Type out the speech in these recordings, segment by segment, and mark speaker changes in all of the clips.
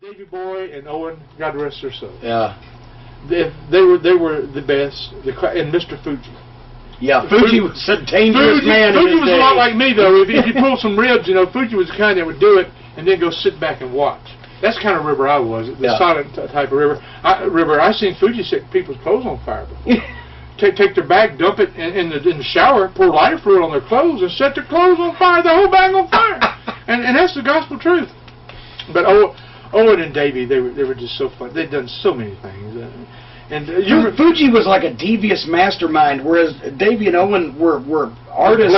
Speaker 1: Davy Boy and Owen, God rest their soul.
Speaker 2: Yeah.
Speaker 1: They were the best. And Mr. Fuji.
Speaker 2: Yeah, Fuji was a dangerous man.
Speaker 1: Fuji was a lot like me, though. If you pull some ribs, you know, Fuji was the kind that would do it and then go sit back and watch. That's the kind of river I was, the silent type of river. I seen Fuji set people's clothes on fire before. Take their bag, dump it in the shower, pour lighter fluid on their clothes, and set their clothes on fire, the whole bag on fire. and that's the gospel truth. But Owen and Davy, they were just so fun. They'd done so many things.
Speaker 2: Fuji was like a devious mastermind, whereas Davy and Owen were artists.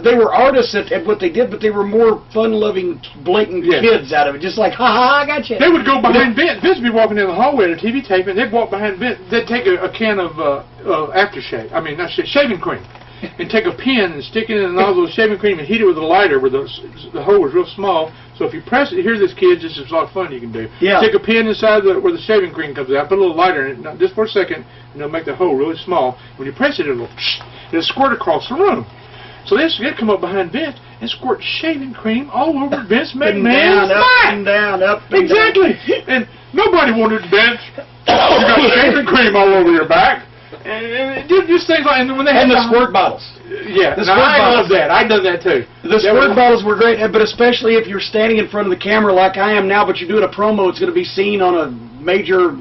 Speaker 2: They were artists at what they did, but they were more fun-loving, blatant kids out of it. Just like, ha, I got you.
Speaker 1: They would go behind Vince. Vince would be walking down the hallway at a TV tape, and they'd walk behind Vince. They'd take a can of aftershave. I mean, not shaving cream. And take a pin and stick it in a nozzle of shaving cream and heat it with a lighter where the hole was real small. So if you press it, here's this, kids, this is a lot of fun you can do. Yeah. Take a pin inside where the shaving cream comes out, put a little lighter in it, just for a second, and it'll make the hole really small. When you press it, it'll squirt across the room. So they'd come up behind Vince and squirt shaving cream all over Vince McMahon's back.
Speaker 2: Up and down, up and
Speaker 1: exactly. Down. And nobody wanted Vince. You got shaving cream all over your back. And just things like, and when they had
Speaker 2: the squirt bottles.
Speaker 1: Yeah, I love that. I've done that too.
Speaker 2: The squirt bottles were great, but especially if you're standing in front of the camera like I am now, but you're doing a promo, it's going to be seen on a major,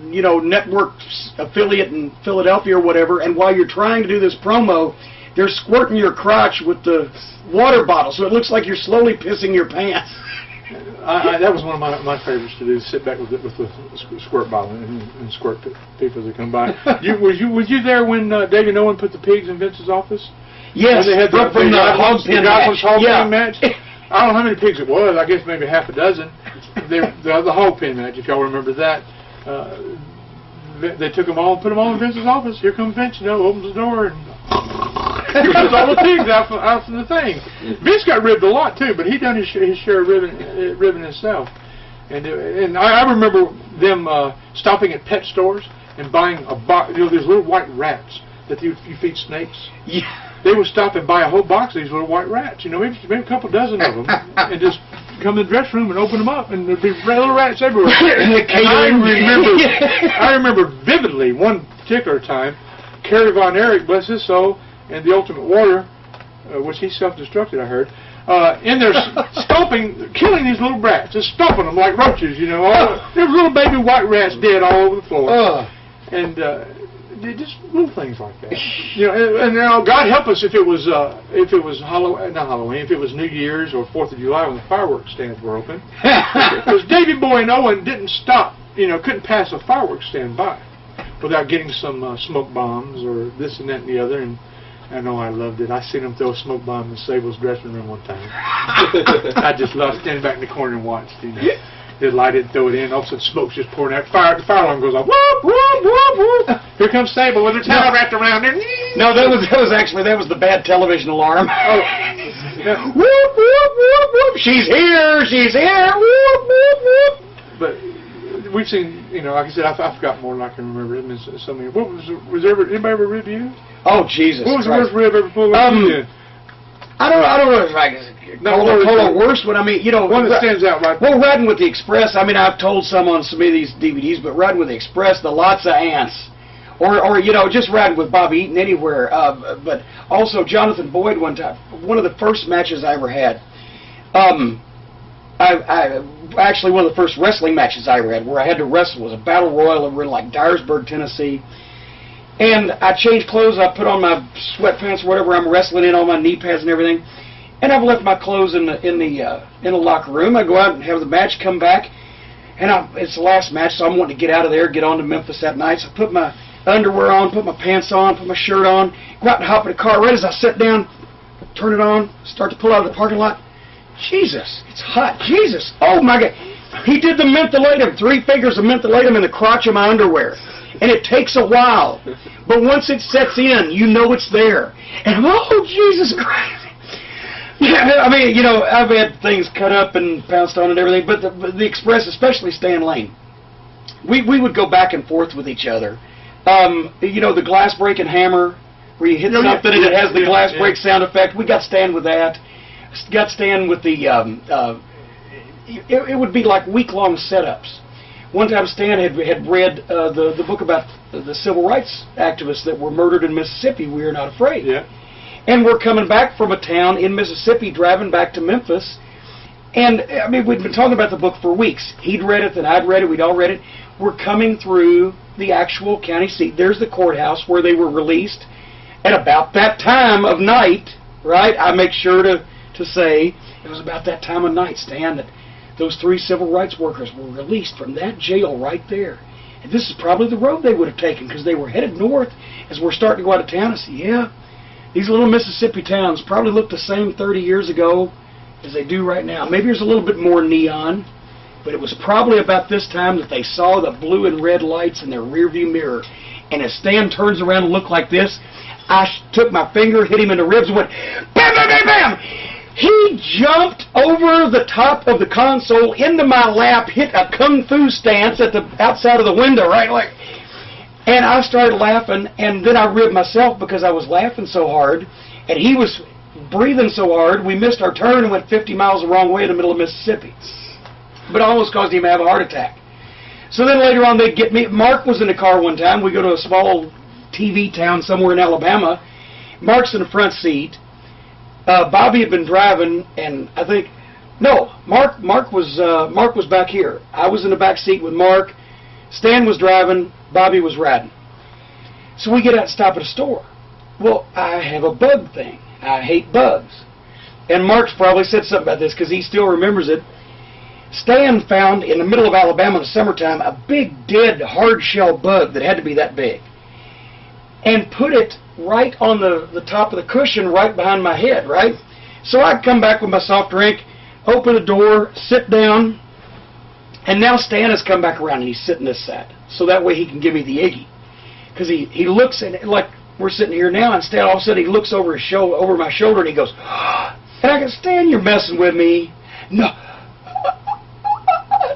Speaker 2: you know, network affiliate in Philadelphia or whatever. And while you're trying to do this promo, they're squirting your crotch with the water bottle, so it looks like you're slowly pissing your pants.
Speaker 1: That was one of my favorites to do. Sit back with the squirt bottle and squirt people that come by. Was you there when Davy and Owen put the pigs in Vince's office?
Speaker 2: Yes.
Speaker 1: When they had the
Speaker 2: hog pen
Speaker 1: match. I don't know how many pigs it was. I guess maybe half a dozen. The hog pen match, if y'all remember that. They took them all and put them all in Vince's office. Here comes Vince, you know, opens the door and here comes all the pigs out from the thing. Vince got ribbed a lot too, but he done his share of ribbing himself. And I remember them stopping at pet stores and buying a box. You know, there's little white rats that you feed snakes. Yeah. They would stop and buy a whole box of these little white rats. You know, maybe a couple dozen of them, and just come in the dressing room and open them up, and there'd be little rats everywhere. I remember vividly one particular time, Kerry Von Erich, bless his soul, and the Ultimate Warrior, which he self-destructed, I heard, in there killing these little rats, just stomping them like roaches, you know. There were little baby white rats dead all over the floor. And just little things like that. You know, and now God help us if it was Halloween, if it was New Year's or 4th of July when the fireworks stands were open. Because Davy Boy and Owen didn't stop, you know, couldn't pass a fireworks stand by without getting some smoke bombs or this and that and the other. And I know I loved it. I seen them throw a smoke bomb in Sable's dressing room one time. I just loved standing back in the corner and watched, you know. They'd light it and throw it in. All of a sudden, smoke's just pouring out. The fire alarm goes off. Whoop, whoop, whoop, whoop. Here comes Sable with her tail wrapped around her.
Speaker 2: No, that was the bad television alarm.
Speaker 1: Yeah.
Speaker 2: Whoop, whoop, whoop, whoop. She's here. She's here. Whoop, whoop, whoop.
Speaker 1: But we've seen, you know, like I said, I forgot more than I can remember. I mean, so many. What was there anybody ever rib you?
Speaker 2: Oh, Jesus.
Speaker 1: What was the worst rib ever pulled out of you?
Speaker 2: I don't know if I can call it worse one. I mean, you know,
Speaker 1: one that stands out right.
Speaker 2: Well, Riding with the Express. I mean, I've told some on some of these DVDs, but Riding with the Express, the Lots of Ants, or you know, just Riding with Bobby Eaton anywhere. But also Jonathan Boyd one time. One of the first matches I ever had. I actually one of the first wrestling matches I ever had, where I had to wrestle, was a battle royal over in like Dyersburg, Tennessee. And I changed clothes, I put on my sweatpants or whatever I'm wrestling in, all my knee pads and everything. And I've left my clothes in the locker room. I go out and have the match, come back, and it's the last match, so I'm wanting to get out of there, get on to Memphis that night. So I put my underwear on, put my pants on, put my shirt on, go out and hop in the car. Right as I sit down, turn it on, start to pull out of the parking lot. Jesus, it's hot. Jesus, oh my God. He did the mentholatum, 3 fingers of mentholatum in the crotch of my underwear. And it takes a while. But once it sets in, you know it's there. And I'm, oh, Jesus Christ. Yeah, I mean, you know, I've had things cut up and pounced on and everything, but the Express, especially Stan Lane, we would go back and forth with each other. You know, the glass breaking hammer, where you hit something and it has the glass break sound effect. We got Stan with that. Got Stan with the it would be like week-long setups. One time Stan had read the book about the civil rights activists that were murdered in Mississippi, We Are Not Afraid.
Speaker 1: Yeah.
Speaker 2: And we're coming back from a town in Mississippi, driving back to Memphis. And, I mean, we'd been talking about the book for weeks. He'd read it, then I'd read it, we'd all read it. We're coming through the actual county seat. There's the courthouse where they were released at about that time of night, right? I make sure to say it was about that time of night, Stan, that those 3 civil rights workers were released from that jail right there. And this is probably the road they would have taken because they were headed north as we're starting to go out of town. I said, yeah, these little Mississippi towns probably looked the same 30 years ago as they do right now. Maybe there's a little bit more neon, but it was probably about this time that they saw the blue and red lights in their rearview mirror. And as Stan turns around and looked like this, I took my finger, hit him in the ribs, and went, bam, bam, bam, bam! He jumped over the top of the console into my lap, hit a kung fu stance at the outside of the window, right? Like, and I started laughing, and then I ribbed myself because I was laughing so hard, and he was breathing so hard, we missed our turn and went 50 miles the wrong way in the middle of Mississippi. But almost caused him to have a heart attack. So then later on they'd get me. Mark was in the car one time. We go to a small TV town somewhere in Alabama. Mark's in the front seat. Bobby had been driving, and I think, no, Mark was back here. I was in the back seat with Mark. Stan was driving. Bobby was riding. So we get out and stop at a store. Well, I have a bug thing. I hate bugs. And Mark's probably said something about this because he still remembers it. Stan found in the middle of Alabama in the summertime a big, dead, hard-shell bug that had to be that big. And put it right on the top of the cushion right behind my head, right? So I come back with my soft drink, open the door, sit down, and now Stan has come back around and he's sitting this side. So that way he can give me the Iggy. Because he looks at it like we're sitting here now, and Stan all of a sudden he looks over my shoulder and he goes, and I go, Stan, you're messing with me. No.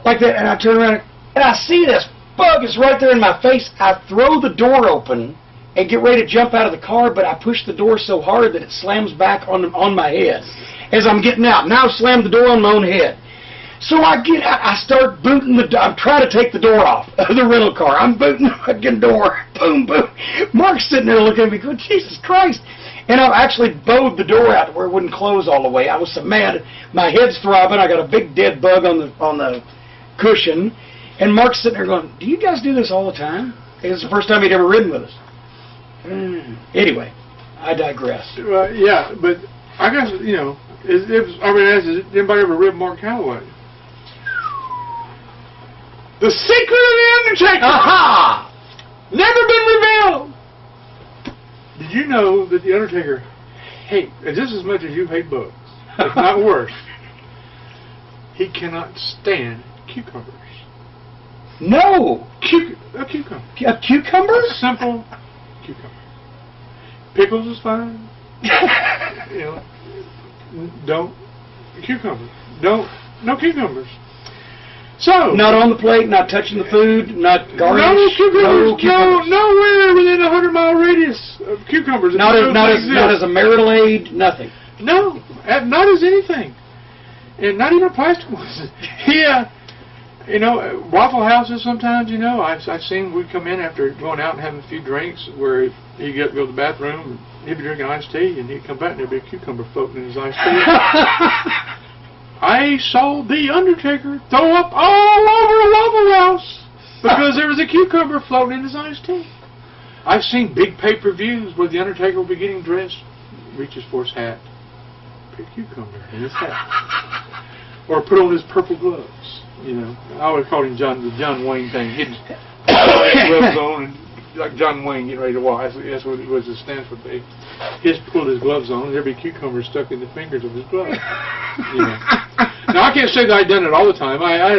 Speaker 2: Like that, and I turn around and I see this bug is right there in my face. I throw the door open and get ready to jump out of the car, but I push the door so hard that it slams back on my head as I'm getting out. Now I've slammed the door on my own head. So I get out, I start booting I'm trying to take the door off of the rental car. I'm booting the fucking door. Boom, boom. Mark's sitting there looking at me going, Jesus Christ. And I've actually bowed the door out where it wouldn't close all the way. I was so mad. My head's throbbing. I got a big dead bug on the cushion. And Mark's sitting there going, do you guys do this all the time? It's the first time he'd ever ridden with us. Anyway, I digress.
Speaker 1: Yeah, but I guess, you know, has anybody ever ridden Mark Calloway? The Secret of the Undertaker!
Speaker 2: Aha!
Speaker 1: Never been revealed! Did you know that the Undertaker hates, just as much as you hate bugs, if not worse, he cannot stand cucumbers.
Speaker 2: No!
Speaker 1: A cucumber.
Speaker 2: A cucumber?
Speaker 1: A simple cucumber. Pickles is fine. You know, no cucumbers. So
Speaker 2: not on the plate, not touching the food, not garnish.
Speaker 1: No cucumbers. Nowhere within a 100-mile radius of cucumbers.
Speaker 2: Not as a marital aid, nothing.
Speaker 1: No, not as anything, and not even plastic ones. Yeah, you know, Waffle Houses sometimes. You know, I've seen we'd come in after going out and having a few drinks where he'd go to the bathroom, and he'd be drinking iced tea, and he'd come back and there'd be a cucumber floating in his iced tea. I saw the Undertaker throw up all over a Waffle House because there was a cucumber floating in his iced tea. I've seen big pay-per-views where the Undertaker will be getting dressed, reaches for his hat, put a cucumber in his hat, or put on his purple gloves. You know, I always called him the John Wayne thing. He'd put his gloves on, and like John Wayne getting ready to walk. That's what it was. It stands for. He'd pull his gloves on, and there'd be cucumbers stuck in the fingers of his gloves. You know. Now I can't say that I'd done it all the time. I had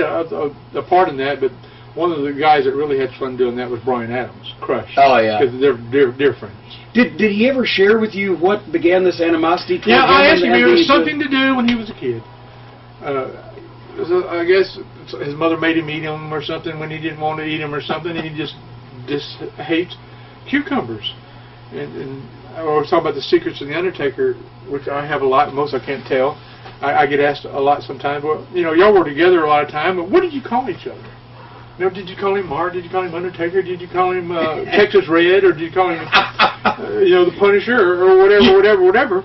Speaker 1: a part in that, but one of the guys that really had fun doing that was Brian Adams, Crush.
Speaker 2: Oh yeah,
Speaker 1: because they're dear friends.
Speaker 2: Did he ever share with you what began this animosity?
Speaker 1: Yeah, I asked him. It was something to do when he was a kid. I guess his mother made him eat them or something when he didn't want to eat them or something, and he just hates cucumbers. And I was talking about the secrets of the Undertaker, which I have a lot. Most I can't tell. I get asked a lot sometimes. Well, you know, y'all were together a lot of time, but what did you call each other? You know, did you call him Mark? Did you call him Undertaker? Did you call him Texas Red? Or did you call him, you know, the Punisher or whatever?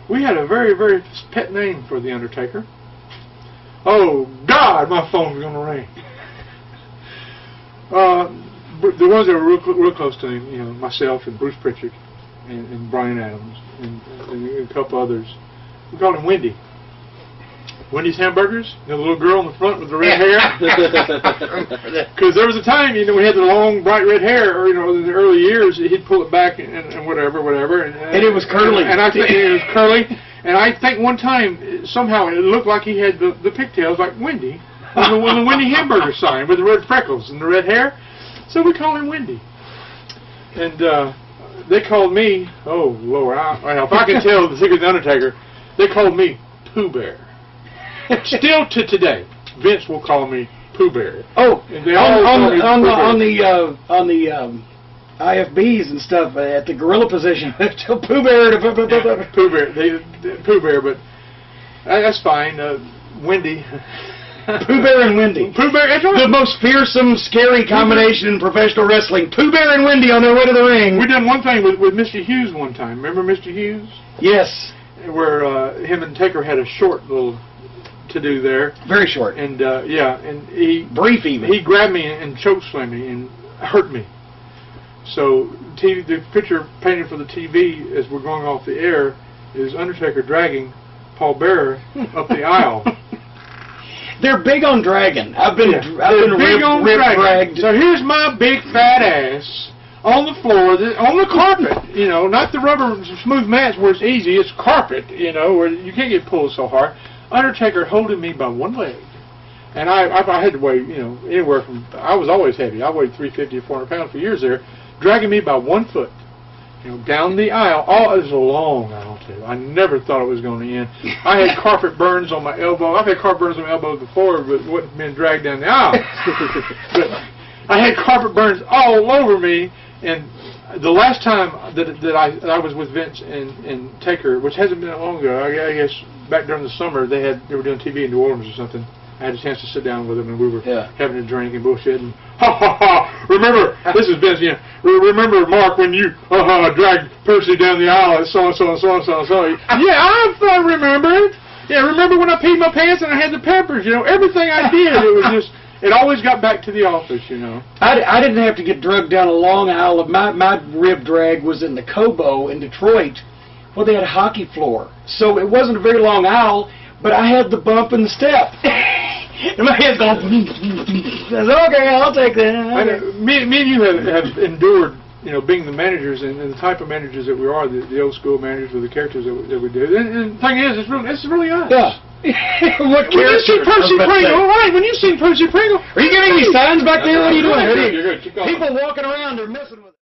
Speaker 1: We had a very, very pet name for the Undertaker. Oh God, my phone's gonna ring. The ones that were real close to him, you know, myself and Bruce Pritchard and Brian Adams and a couple others. We called him Wendy. Wendy's Hamburgers, the little girl in the front with the red hair. Because there was a time, you know, we had the long, bright red hair, or, you know, in the early years, he'd pull it back and whatever. And
Speaker 2: it was curly.
Speaker 1: And I think it was curly. And I think one time, somehow, it looked like he had the pigtails like Wendy, on the Wendy Hamburger sign with the red freckles and the red hair. So we called him Wendy. And they called me, oh, Lord, if I can tell the secret of the Undertaker, they called me Pooh Bear. Still to today, Vince will call me Pooh Bear.
Speaker 2: Oh,
Speaker 1: and they on
Speaker 2: the IFBs and stuff at the gorilla position, Pooh Bear.
Speaker 1: Pooh Bear, Pooh Bear, but that's fine. Wendy.
Speaker 2: Pooh Bear and Wendy.
Speaker 1: Pooh Bear, that's right.
Speaker 2: The most fearsome, scary combination in professional wrestling. Pooh Bear and Wendy on their way to the ring.
Speaker 1: We done one thing with Mr. Hughes one time. Remember Mr. Hughes?
Speaker 2: Yes.
Speaker 1: Where him and Taker had a short little to-do there.
Speaker 2: Very short.
Speaker 1: And, yeah, and he...
Speaker 2: Brief even.
Speaker 1: He grabbed me and chokeslammed me and hurt me. So the picture painted for the TV as we're going off the air is Undertaker dragging Paul Bearer up the aisle.
Speaker 2: They're big on dragging. I've been
Speaker 1: big on
Speaker 2: dragged.
Speaker 1: So here's my big fat ass on the floor, on the carpet. You know, not the rubber smooth mats where it's easy. It's carpet. You know, where you can't get pulled so hard. Undertaker holding me by one leg, and I had to weigh, you know, anywhere from, I was always heavy. I weighed 350 to 400 pounds for years there, dragging me by 1 foot, you know, down the aisle. It was a long aisle too. I never thought it was going to end. I had carpet burns on my elbow. I've had carpet burns on my elbow before, but wouldn't been dragged down the aisle. But I had carpet burns all over me, and the last time that I was with Vince and Taker, which hasn't been that long ago, I guess back during the summer, they were doing TV in New Orleans or something. I had a chance to sit down with them, and we were having a drink and bullshit. And remember, this is Vince. You know, remember Mark when you dragged Percy down the aisle and so and so and so and so and so. Yeah, I remember it. Yeah, remember when I peed my pants and I had the peppers? You know, everything I did, it was just. It always got back to the office, you know.
Speaker 2: I didn't have to get drugged down a long aisle. My rib drag was in the Cobo in Detroit. Well, they had a hockey floor, so it wasn't a very long aisle, but I had the bump and the step. And my head's going, I said, okay, I'll take that.
Speaker 1: Me and you have endured, you know, being the managers and the type of managers that we are, the old school managers with the characters that we do. And the thing is, it's really us.
Speaker 2: Yeah. What
Speaker 1: when you see Percy Pringle, right? When you see Percy Pringle,
Speaker 2: are you giving me signs back there? What are you doing?
Speaker 1: You're good.
Speaker 2: People walking around, they're messing with it.